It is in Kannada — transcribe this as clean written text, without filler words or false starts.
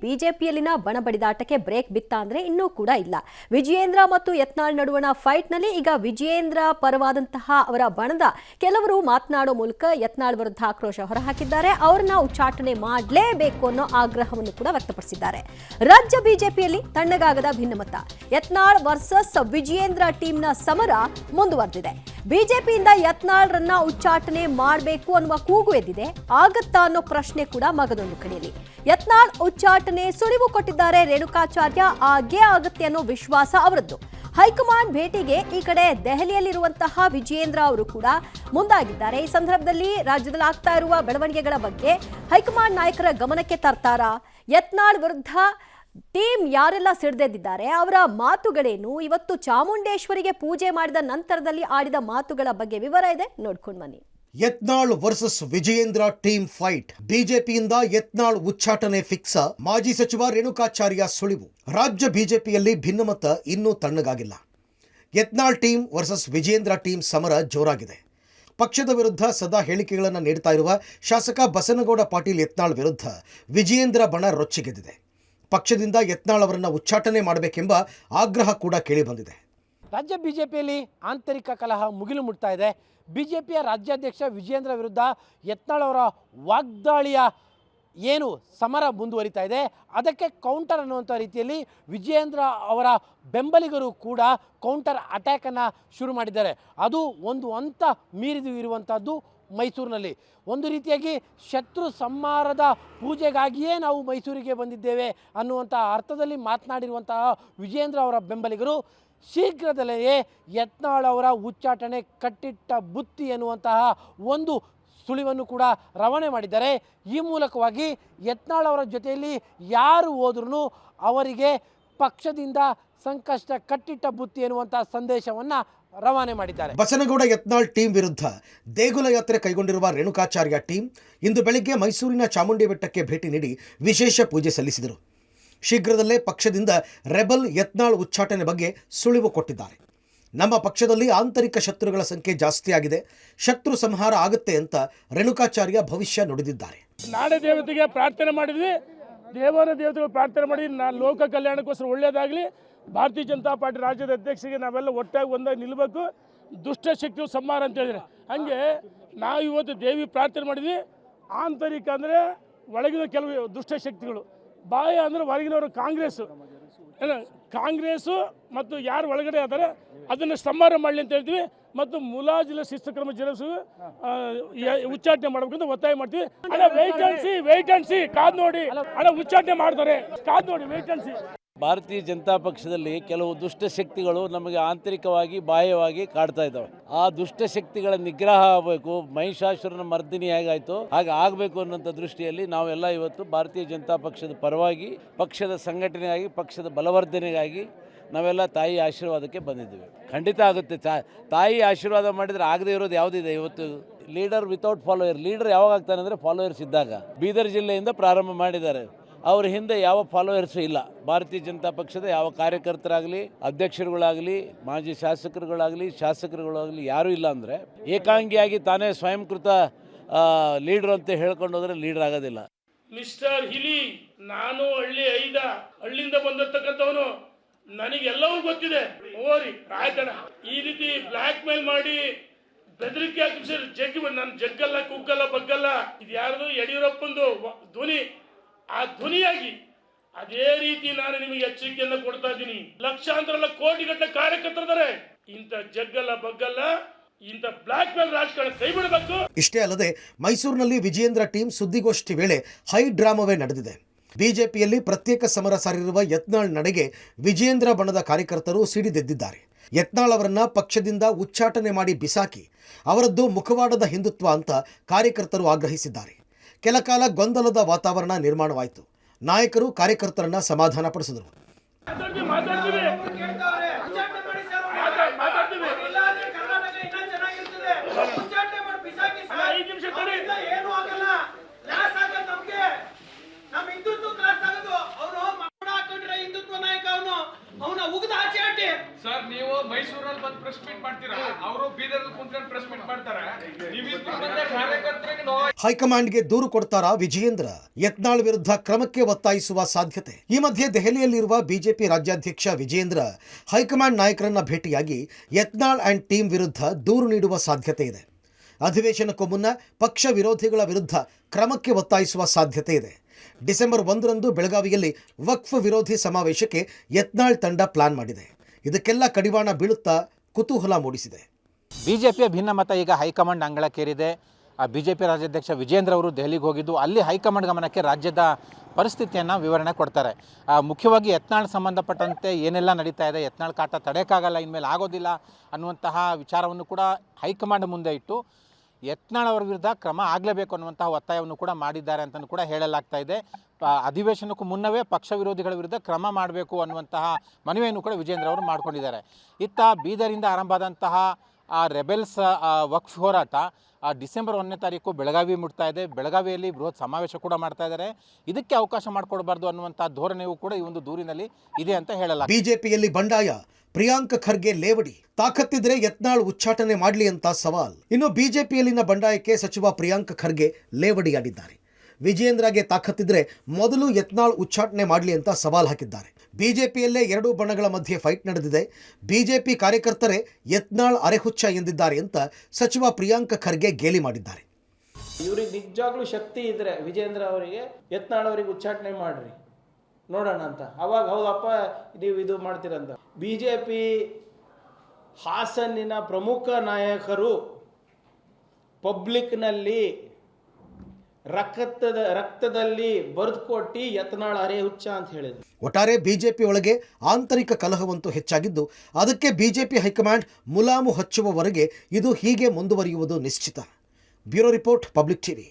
ಬಿಜೆಪಿಯಲ್ಲಿನ ಬಣಬಡಿದಾಟಕ್ಕೆ ಬ್ರೇಕ್ ಬಿತ್ತ ಅಂದ್ರೆ ಇನ್ನೂ ಕೂಡ ಇಲ್ಲ. ವಿಜಯೇಂದ್ರ ಮತ್ತು ಯತ್ನಾಳ್ ನಡುವಣ ಫೈಟ್ ನಲ್ಲಿ ಈಗ ವಿಜಯೇಂದ್ರ ಪರವಾದಂತಹ ಅವರ ಬಣದ ಕೆಲವರು ಮಾತನಾಡೋ ಮೂಲಕ ಯತ್ನಾಳ್ ವಿರುದ್ಧ ಆಕ್ರೋಶ ಹೊರಹಾಕಿದ್ದಾರೆ. ಅವರನ್ನ ಉಚ್ಚಾಟನೆ ಮಾಡಲೇಬೇಕು ಅನ್ನೋ ಆಗ್ರಹವನ್ನು ಕೂಡ ವ್ಯಕ್ತಪಡಿಸಿದ್ದಾರೆ. ರಾಜ್ಯ ಬಿಜೆಪಿಯಲ್ಲಿ ತಣ್ಣಗಾಗದ ಭಿನ್ನಮತ. ಯತ್ನಾಳ್ ವರ್ಸಸ್ ವಿಜಯೇಂದ್ರ ಟೀಮ್ನ ಸಮರ ಮುಂದುವರೆದಿದೆ. ಬಿಜೆಪಿಯಿಂದ ಯತ್ನಾಳ್ರನ್ನ ಉಚ್ಚಾಟನೆ ಮಾಡಬೇಕು ಅನ್ನುವ ಕೂಗು ಎದ್ದಿದೆ. ಆಗತ್ತಾ ಅನ್ನೋ ಪ್ರಶ್ನೆ ಕೂಡ ಮಗದೊಂದು ಕಡೆಯಲ್ಲಿ. ಯತ್ನಾಳ್ ಉಚ್ಚಾಟನೆ ಸುಳಿವು ಕೊಟ್ಟಿದ್ದಾರೆ ರೇಣುಕಾಚಾರ್ಯ. ಆಗೇ ಆಗತ್ತೆ ಅನ್ನೋ ವಿಶ್ವಾಸ ಅವರದ್ದು. ಹೈಕಮಾಂಡ್ ಭೇಟಿಗೆ ಈ ಕಡೆ ದೆಹಲಿಯಲ್ಲಿರುವಂತಹ ವಿಜಯೇಂದ್ರ ಅವರು ಕೂಡ ಮುಂದಾಗಿದ್ದಾರೆ. ಈ ಸಂದರ್ಭದಲ್ಲಿ ರಾಜ್ಯದಲ್ಲಿ ಆಗ್ತಾ ಇರುವ ಬೆಳವಣಿಗೆಗಳ ಬಗ್ಗೆ ಹೈಕಮಾಂಡ್ ನಾಯಕರ ಗಮನಕ್ಕೆ ತರ್ತಾರಾ? ಯತ್ನಾಳ್ ವಿರುದ್ಧ ಟೀಮ್ ಯಾರೆಲ್ಲ ಸಿಡಿದೆದ್ದಿದ್ದಾರೆ, ಅವರ ಮಾತುಗಳೇನು, ಇವತ್ತು ಚಾಮುಂಡೇಶ್ವರಿಗೆ ಪೂಜೆ ಮಾಡಿದ ನಂತರದಲ್ಲಿ ಆಡಿದ ಮಾತುಗಳ ಬಗ್ಗೆ ವಿವರ ಇದೆ, ನೋಡ್ಕೊಂಡು ಬನ್ನಿ. Yatnal versus Vijayendra team fight. ಬಿಜೆಪಿಯಿಂದ ಯತ್ನಾಳ್ ಉಚ್ಚಾಟನೆ ಫಿಕ್ಸ್. ಮಾಜಿ ಸಚಿವ ರೇಣುಕಾಚಾರ್ಯ ಸುಳಿವು. ರಾಜ್ಯ ಬಿಜೆಪಿಯಲ್ಲಿ ಭಿನ್ನಮತ ಇನ್ನೂ ತಣ್ಣಗಾಗಿಲ್ಲ. Yatnal team versus Vijayendra team ಸಮರ ಜೋರಾಗಿದೆ. ಪಕ್ಷದ ವಿರುದ್ಧ ಸದಾ ಹೇಳಿಕೆಗಳನ್ನು ನೀಡ್ತಾ ಇರುವ ಶಾಸಕ ಬಸನಗೌಡ ಪಾಟೀಲ್ ಯತ್ನಾಳ್ ವಿರುದ್ಧ ವಿಜಯೇಂದ್ರ ಬಣ ರೊಚ್ಚಿಗೆದ್ದಿದೆ. ಪಕ್ಷದಿಂದ ಯತ್ನಾಳ್ ಅವರನ್ನು ಉಚ್ಚಾಟನೆ ಮಾಡಬೇಕೆಂಬ ಆಗ್ರಹ ಕೂಡ ಕೇಳಿಬಂದಿದೆ. ರಾಜ್ಯ ಬಿಜೆಪಿಯಲ್ಲಿ ಆಂತರಿಕ ಕಲಹ ಮುಗಿಲು ಮುಟ್ತಾ ಇದೆ. ಬಿಜೆಪಿಯ ರಾಜ್ಯಾಧ್ಯಕ್ಷ ವಿಜಯೇಂದ್ರ ವಿರುದ್ಧ ಯತ್ನಾಳ್ ಅವರ ವಾಗ್ದಾಳಿಯ ಏನು ಸಮರ ಮುಂದುವರಿತಾ ಇದೆ, ಅದಕ್ಕೆ ಕೌಂಟರ್ ಅನ್ನುವಂಥ ರೀತಿಯಲ್ಲಿ ವಿಜಯೇಂದ್ರ ಅವರ ಬೆಂಬಲಿಗರು ಕೂಡ ಕೌಂಟರ್ ಅಟ್ಯಾಕನ್ನು ಶುರು ಮಾಡಿದ್ದಾರೆ. ಅದು ಒಂದು ಹಂತ ಮೀರಿದು ಇರುವಂಥದ್ದು ಮೈಸೂರಿನಲ್ಲಿ. ಒಂದು ರೀತಿಯಾಗಿ ಶತ್ರು ಸಂಹಾರದ ಪೂಜೆಗಾಗಿಯೇ ನಾವು ಮೈಸೂರಿಗೆ ಬಂದಿದ್ದೇವೆ ಅನ್ನುವಂಥ ಅರ್ಥದಲ್ಲಿ ಮಾತನಾಡಿರುವಂತಹ ವಿಜಯೇಂದ್ರ ಅವರ ಬೆಂಬಲಿಗರು ಶೀಘ್ರದಲ್ಲೇ ಯತ್ನಾಳ್ ಅವರ ಉಚ್ಚಾಟನೆ ಕಟ್ಟಿಟ್ಟ ಬುತ್ತಿ ಎನ್ನುವಂತಹ ಒಂದು ಸುಳಿವನ್ನು ಕೂಡ ರವಾನೆ ಮಾಡಿದ್ದಾರೆ. ಈ ಮೂಲಕವಾಗಿ ಯತ್ನಾಳ್ ಅವರ ಜೊತೆಯಲ್ಲಿ ಯಾರು ಹೋದ್ರೂ ಅವರಿಗೆ ಪಕ್ಷದಿಂದ ಸಂಕಷ್ಟ ಕಟ್ಟಿಟ್ಟ ಬುತ್ತಿ ಎನ್ನುವಂಥ ಸಂದೇಶವನ್ನು ರವಾನೆ ಮಾಡಿದ್ದಾರೆ. ಬಸನಗೌಡ ಯತ್ನಾಳ್ ಟೀಮ್ ವಿರುದ್ಧ ದೇಗುಲ ಯಾತ್ರೆ ಕೈಗೊಂಡಿರುವ ರೇಣುಕಾಚಾರ್ಯ ಟೀಮ್ ಇಂದು ಬೆಳಿಗ್ಗೆ ಮೈಸೂರಿನ ಚಾಮುಂಡಿ ಬೆಟ್ಟಕ್ಕೆ ಭೇಟಿ ನೀಡಿ ವಿಶೇಷ ಪೂಜೆ ಸಲ್ಲಿಸಿದರು. ಶೀಘ್ರದಲ್ಲೇ ಪಕ್ಷದಿಂದ ರೆಬಲ್ ಯತ್ನಾಳ್ ಉಚ್ಚಾಟನೆ ಬಗ್ಗೆ ಸುಳಿವು ಕೊಟ್ಟಿದ್ದಾರೆ. ನಮ್ಮ ಪಕ್ಷದಲ್ಲಿ ಆಂತರಿಕ ಶತ್ರುಗಳ ಸಂಖ್ಯೆ ಜಾಸ್ತಿಯಾಗಿದೆ, ಶತ್ರು ಸಂಹಾರ ಆಗುತ್ತೆ ಅಂತ ರೇಣುಕಾಚಾರ್ಯ ಭವಿಷ್ಯ ನುಡಿದಿದ್ದಾರೆ. ನಾಡ ದೇವತೆಗೆ ಪ್ರಾರ್ಥನೆ ಮಾಡಿದ್ವಿ, ದೇವರ ದೇವತೆಗಳು ಪ್ರಾರ್ಥನೆ ಮಾಡಿ ಲೋಕ ಕಲ್ಯಾಣಕ್ಕೋಸ್ಕರ ಒಳ್ಳೆಯದಾಗಲಿ. ಭಾರತೀಯ ಜನತಾ ಪಾರ್ಟಿ ರಾಜ್ಯದ ಅಧ್ಯಕ್ಷರಿಗೆ ನಾವೆಲ್ಲ ಒಟ್ಟಾಗಿ ಒಂದಾಗಿ ನಿಲ್ಲಬೇಕು, ದುಷ್ಟಶಕ್ತಿಯು ಸಂಹಾರ ಅಂತ ಹೇಳಿದ್ರೆ ಹಂಗೆ ನಾವು ಇವತ್ತು ದೇವಿ ಪ್ರಾರ್ಥನೆ ಮಾಡಿದ್ವಿ. ಆಂತರಿಕ ಅಂದರೆ ಒಳಗಿನ ಕೆಲವು ದುಷ್ಟಶಕ್ತಿಗಳು, ಬಾಹ್ಯ ಅಂದರೆ ಹೊರಗಿನವರು ಕಾಂಗ್ರೆಸ್ಸು ಮತ್ತು ಯಾರು ಒಳಗಡೆ ಆದರೆ ಅದನ್ನು ಸಂಹಾರ ಮಾಡಲಿ ಅಂತ ಹೇಳ್ತೀವಿ. ಮತ್ತು ಮುಲಾಜಿಲ್ಲ ಶಿಸ್ತು ಕ್ರಮ ಜರುಗಿಸಿ ಉಚ್ಚಾಟನೆ ಮಾಡಬೇಕಂತ ಒತ್ತಾಯ ಮಾಡ್ತೀವಿ. ಅಣ್ಣ ವೆಯ್ಟ್ ಅಂಡ್ ಸಿ ಕಾದ್ ನೋಡಿ, ಅಣ್ಣ ಉಚ್ಚಾಟನೆ ಮಾಡ್ತಾರೆ, ಕಾದ್ ನೋಡಿ, ವೆಯ್ಟ್ ಅಂಡ್ ಸಿ. ಭಾರತೀಯ ಜನತಾ ಪಕ್ಷದಲ್ಲಿ ಕೆಲವು ದುಷ್ಟಶಕ್ತಿಗಳು ನಮಗೆ ಆಂತರಿಕವಾಗಿ ಬಾಹ್ಯವಾಗಿ ಕಾಡ್ತಾ ಇದ್ದಾವೆ. ಆ ದುಷ್ಟಶಕ್ತಿಗಳ ನಿಗ್ರಹ ಆಗಬೇಕು. ಮಹಿಷಾಸುರನ ಮರ್ದಿನಿ ಹೇಗಾಯಿತು ಹಾಗೆ ಆಗಬೇಕು ಅನ್ನೋಂಥ ದೃಷ್ಟಿಯಲ್ಲಿ ನಾವೆಲ್ಲ ಇವತ್ತು ಭಾರತೀಯ ಜನತಾ ಪಕ್ಷದ ಪರವಾಗಿ ಪಕ್ಷದ ಸಂಘಟನೆಗಾಗಿ ಪಕ್ಷದ ಬಲವರ್ಧನೆಗಾಗಿ ನಾವೆಲ್ಲ ತಾಯಿ ಆಶೀರ್ವಾದಕ್ಕೆ ಬಂದಿದ್ದೀವಿ. ಖಂಡಿತ ಆಗುತ್ತೆ. ತಾಯಿ ಆಶೀರ್ವಾದ ಮಾಡಿದರೆ ಆಗದೇ ಇರೋದು ಯಾವುದಿದೆ? ಇವತ್ತು ಲೀಡರ್ ವಿತೌಟ್ ಫಾಲೋಯರ್. ಲೀಡರ್ ಯಾವಾಗ ಆಗ್ತಾನೆ ಅಂದರೆ ಫಾಲೋಯರ್ಸ್ ಇದ್ದಾಗ. ಬೀದರ್ ಜಿಲ್ಲೆಯಿಂದ ಪ್ರಾರಂಭ ಮಾಡಿದ್ದಾರೆ. ಅವ್ರ ಹಿಂದೆ ಯಾವ ಫಾಲೋಯರ್ಸು ಇಲ್ಲ. ಭಾರತೀಯ ಜನತಾ ಪಕ್ಷದ ಯಾವ ಕಾರ್ಯಕರ್ತರಾಗಲಿ, ಅಧ್ಯಕ್ಷರುಗಳಾಗಲಿ, ಮಾಜಿ ಶಾಸಕರುಗಳಾಗಲಿ ಯಾರೂ ಇಲ್ಲ. ಅಂದರೆ ಏಕಾಂಗಿಯಾಗಿ ತಾನೇ ಸ್ವಯಂಕೃತ ಲೀಡ್ರು ಅಂತ ಹೇಳ್ಕೊಂಡು ಹೋದರೆ ಲೀಡರ್ ಆಗೋದಿಲ್ಲ. ಮಿಸ್ಟರ್ ಹಿಲಿ, ನಾನು ಹಳ್ಳಿಯಿಂದ ಬಂದಿರ್ತಕ್ಕಂಥವನು, ನನಗೆಲ್ಲವೂ ಗೊತ್ತಿದೆ. ಓರಿ ಆಯ್ತಣ್ಣ, ಈ ರೀತಿ ಬ್ಲ್ಯಾಕ್ ಮೇಲ್ ಮಾಡಿ ಬೆದರಿಕೆ ಹಾಕಿ ನಾನು ಜಗ್ಗಲ್ಲ, ಕುಗ್ಗಲ್ಲ, ಬಗ್ಗಲ್ಲ. ಇದು ಯಾರ್ದು? ಯಡಿಯೂರಪ್ಪಂದು ಧ್ವನಿ. ಆ ಧ್ವನಿಯಾಗಿ ಅದೇ ರೀತಿ ನಾನು ನಿಮಗೆ ಎಚ್ಚರಿಕೆಯನ್ನು ಕೊಡ್ತಾ ಇದ್ದೀನಿ. ಲಕ್ಷಾಂತರ ಕೋಟಿಗಟ್ಟಲೆ ಕಾರ್ಯಕರ್ತರಿದ್ದಾರೆ. ಇಂಥ ಜಗ್ಗಲ್ಲ, ಬಗ್ಗಲ್ಲ, ಇಂಥ ಬ್ಲಾಕ್ ಮೇಲ್ ರಾಜಕಾರಣ ಕೈ ಬಿಡಬೇಕು. ಇಷ್ಟೇ ಅಲ್ಲದೆ ಮೈಸೂರಿನಲ್ಲಿ ವಿಜಯೇಂದ್ರ ಟೀಮ್ ಸುದ್ದಿಗೋಷ್ಠಿ ವೇಳೆ ಹೈ ಡ್ರಾಮಾವೇ ನಡೆದಿದೆ. ಬಿಜೆಪಿಯಲ್ಲಿ ಪ್ರತ್ಯೇಕ ಸಮರ ಸಾರಿರುವ ಯತ್ನಾಳ್ ನಡೆಗೆ ವಿಜಯೇಂದ್ರ ಬಣದ ಕಾರ್ಯಕರ್ತರು ಸಿಡಿದೆದ್ದಿದ್ದಾರೆ. ಯತ್ನಾಳ್ ಅವರನ್ನ ಪಕ್ಷದಿಂದ ಉಚ್ಚಾಟನೆ ಮಾಡಿ ಬಿಸಾಕಿ ಅವರದ್ದು ಮುಖವಾಡದ ಹಿಂದುತ್ವ ಅಂತ ಕಾರ್ಯಕರ್ತರು ಆಗ್ರಹಿಸಿದ್ದಾರೆ. ಕೆಲಕಾಲ ಗೊಂದಲದ ವಾತಾವರಣ ನಿರ್ಮಾಣವಾಯಿತು. ನಾಯಕರು ಕಾರ್ಯಕರ್ತರನ್ನ ಸಮಾಧಾನ ಪಡಿಸಿದರು. ಸರ್, ನೀವು ಮೈಸೂರಲ್ಲಿ ಬಂದು ಪ್ರೆಸ್ ಮೀಟ್ ಮಾಡ್ತೀರಾ, ಅವರು ಬೀದರಲ್ಲಿ ಕುಂತ್ಕೊಂಡು ಪ್ರೆಸ್ ಮೀಟ್ ಮಾಡ್ತಾರೆ. ನೀವಿಬ್ರು ಬಂದ ಕಾರ್ಯಕರ್ತರಿಗೆ ನೋವು. ಹೈಕಮಾಂಡ್ಗೆ ದೂರು ಕೊಡ್ತಾರಾ ವಿಜಯೇಂದ್ರ? ಯತ್ನಾಳ್ ವಿರುದ್ಧ ಕ್ರಮಕ್ಕೆ ಒತ್ತಾಯಿಸುವ ಸಾಧ್ಯತೆ. ಈ ಮಧ್ಯೆ ದೆಹಲಿಯಲ್ಲಿರುವ ಬಿಜೆಪಿ ರಾಜ್ಯಾಧ್ಯಕ್ಷ ವಿಜಯೇಂದ್ರ ಹೈಕಮಾಂಡ್ ನಾಯಕರನ್ನ ಭೇಟಿಯಾಗಿ ಯತ್ನಾಳ್ ಅಂಡ್ ಟೀಮ್ ವಿರುದ್ಧ ದೂರು ನೀಡುವ ಸಾಧ್ಯತೆ ಇದೆ. ಅಧಿವೇಶನಕ್ಕೂ ಮುನ್ನ ಪಕ್ಷ ವಿರೋಧಿಗಳ ವಿರುದ್ಧ ಕ್ರಮಕ್ಕೆ ಒತ್ತಾಯಿಸುವ ಸಾಧ್ಯತೆ ಇದೆ. ಡಿಸೆಂಬರ್ 1ರಂದು ಬೆಳಗಾವಿಯಲ್ಲಿ ವಕ್ಫ್ ವಿರೋಧಿ ಸಮಾವೇಶಕ್ಕೆ ಯತ್ನಾಳ್ ತಂಡ ಪ್ಲಾನ್ ಮಾಡಿದೆ. ಇದಕ್ಕೆಲ್ಲ ಕಡಿವಾಣ ಬೀಳುತ್ತಾ ಕುತೂಹಲ ಮೂಡಿಸಿದೆ. ಬಿಜೆಪಿಯ ಭಿನ್ನಮತ ಈಗ ಹೈಕಮಾಂಡ್ ಅಂಗಳಕ್ಕೇರಿದೆ. ಬಿಜೆಪಿ ರಾಜ್ಯಾಧ್ಯಕ್ಷ ವಿಜೇಂದ್ರ ಅವರು ದೆಹಲಿಗೆ ಹೋಗಿದ್ದು ಅಲ್ಲಿ ಹೈಕಮಾಂಡ್ ಗಮನಕ್ಕೆ ರಾಜ್ಯದ ಪರಿಸ್ಥಿತಿಯನ್ನು ವಿವರಣೆ ಕೊಡ್ತಾರೆ. ಮುಖ್ಯವಾಗಿ ಯತ್ನಾಳ್ ಸಂಬಂಧಪಟ್ಟಂತೆ ಏನೆಲ್ಲ ನಡೀತಾ ಇದೆ, ಯತ್ನಾಳ್ ಕಾಟ ತಡೆಯೋಕ್ಕಾಗಲ್ಲ, ಇನ್ಮೇಲೆ ಆಗೋದಿಲ್ಲ ಅನ್ನುವಂತಹ ವಿಚಾರವನ್ನು ಕೂಡ ಹೈಕಮಾಂಡ್ ಮುಂದೆ ಇಟ್ಟು ಯತ್ನಾಳ್ ಅವರ ವಿರುದ್ಧ ಕ್ರಮ ಆಗಲೇಬೇಕು ಅನ್ನುವಂತಹ ಒತ್ತಾಯವನ್ನು ಕೂಡ ಮಾಡಿದ್ದಾರೆ ಅಂತಲೂ ಕೂಡ ಹೇಳಲಾಗ್ತಾ ಇದೆ. ಅಧಿವೇಶನಕ್ಕೂ ಮುನ್ನವೇ ಪಕ್ಷ ವಿರೋಧಿಗಳ ವಿರುದ್ಧ ಕ್ರಮ ಮಾಡಬೇಕು ಅನ್ನುವಂತಹ ಮನವಿಯನ್ನು ಕೂಡ ವಿಜೇಂದ್ರ ಅವರು ಮಾಡಿಕೊಂಡಿದ್ದಾರೆ. ಇತ್ತ ಬೀದರಿಂದ ಆರಂಭ ಆದಂತಹ ರೆಬೆಲ್ಸ್ ವಕ್ಫ್ ಹೋರಾಟ ಡಿಸೆಂಬರ್ 1ನೇ ತಾರೀಕು ಬೆಳಗಾವಿ ಮುಟ್ತಾ ಇದೆ. ಬೆಳಗಾವಿಯಲ್ಲಿ ಬೃಹತ್ ಸಮಾವೇಶ ಕೂಡ ಮಾಡ್ತಾ ಇದ್ದಾರೆ. ಇದಕ್ಕೆ ಅವಕಾಶ ಮಾಡಿಕೊಡಬಾರ್ದು ಅನ್ನುವಂಥ ಧೋರಣೆಯೂ ಕೂಡ ಈ ಒಂದು ದೂರಿನಲ್ಲಿ ಇದೆ ಅಂತ ಹೇಳಲಾಗಿದೆ. ಬಿಜೆಪಿಯಲ್ಲಿ ಬಂಡಾಯ, ಪ್ರಿಯಾಂಕ್ ಖರ್ಗೆ ಲೇವಡಿ, ತಾಕತ್ತಿದ್ರೆ ಯತ್ನಾಳ್ ಉಚ್ಚಾಟನೆ ಮಾಡಲಿ ಅಂತ ಸವಾಲ್. ಇನ್ನು ಬಿಜೆಪಿಯಲ್ಲಿನ ಬಂಡಾಯಕ್ಕೆ ಸಚಿವ ಪ್ರಿಯಾಂಕ್ ಖರ್ಗೆ ಲೇವಡಿಯಾಡಿದ್ದಾರೆ. ವಿಜಯೇಂದ್ರಗೆ ತಾಕತ್ತಿದ್ರೆ ಮೊದಲು ಯತ್ನಾಳ್ ಉಚ್ಚಾಟನೆ ಮಾಡಲಿ ಅಂತ ಸವಾಲ್ ಹಾಕಿದ್ದಾರೆ. ಬಿಜೆಪಿಯಲ್ಲೇ ಎರಡೂ ಬಣಗಳ ಮಧ್ಯೆ ಫೈಟ್ ನಡೆದಿದೆ. ಬಿಜೆಪಿ ಕಾರ್ಯಕರ್ತರೇ ಯತ್ನಾಳ್ ಅರೆಹುಚ್ಚ ಎಂದಿದ್ದಾರೆ ಅಂತ ಸಚಿವ ಪ್ರಿಯಾಂಕ್ ಖರ್ಗೆ ಗೇಲಿ ಮಾಡಿದ್ದಾರೆ. ಇವ್ರಿಗೆ ನಿಜವಾಗ್ಲೂ ಶಕ್ತಿ ಇದ್ರೆ ವಿಜೇಂದ್ರ ಅವರಿಗೆ ಯತ್ನಾಳ್ ಅವರಿಗೆ ಉಚ್ಚಾಟನೆ ಮಾಡ್ರಿ ನೋಡೋಣ ಅಂತ. ಅವಾಗ ಹೌದಪ್ಪ ನೀವು ಇದು ಮಾಡ್ತೀರಂತ. ಬಿಜೆಪಿ ಹಾಸನ್ನಿನ ಪ್ರಮುಖ ನಾಯಕರು ಪಬ್ಲಿಕ್ನಲ್ಲಿ ರಕ್ತದಲ್ಲಿ ಬರೆದು ಕೊಟ್ಟು ಯತ್ನಾಳ್ ಅರೆ ಹುಚ್ಚ ಅಂತ ಹೇಳಿದ್ರು. ಒಟ್ಟಾರೆ ಬಿಜೆಪಿ ಒಳಗೆ ಆಂತರಿಕ ಕಲಹವಂತೂ ಹೆಚ್ಚಾಗಿದ್ದು, ಅದಕ್ಕೆ ಬಿಜೆಪಿ ಹೈಕಮಾಂಡ್ ಮುಲಾಮು ಹಚ್ಚುವವರೆಗೆ ಇದು ಹೀಗೆ ಮುಂದುವರಿಯುವುದು ನಿಶ್ಚಿತ. Bureau report, public TV.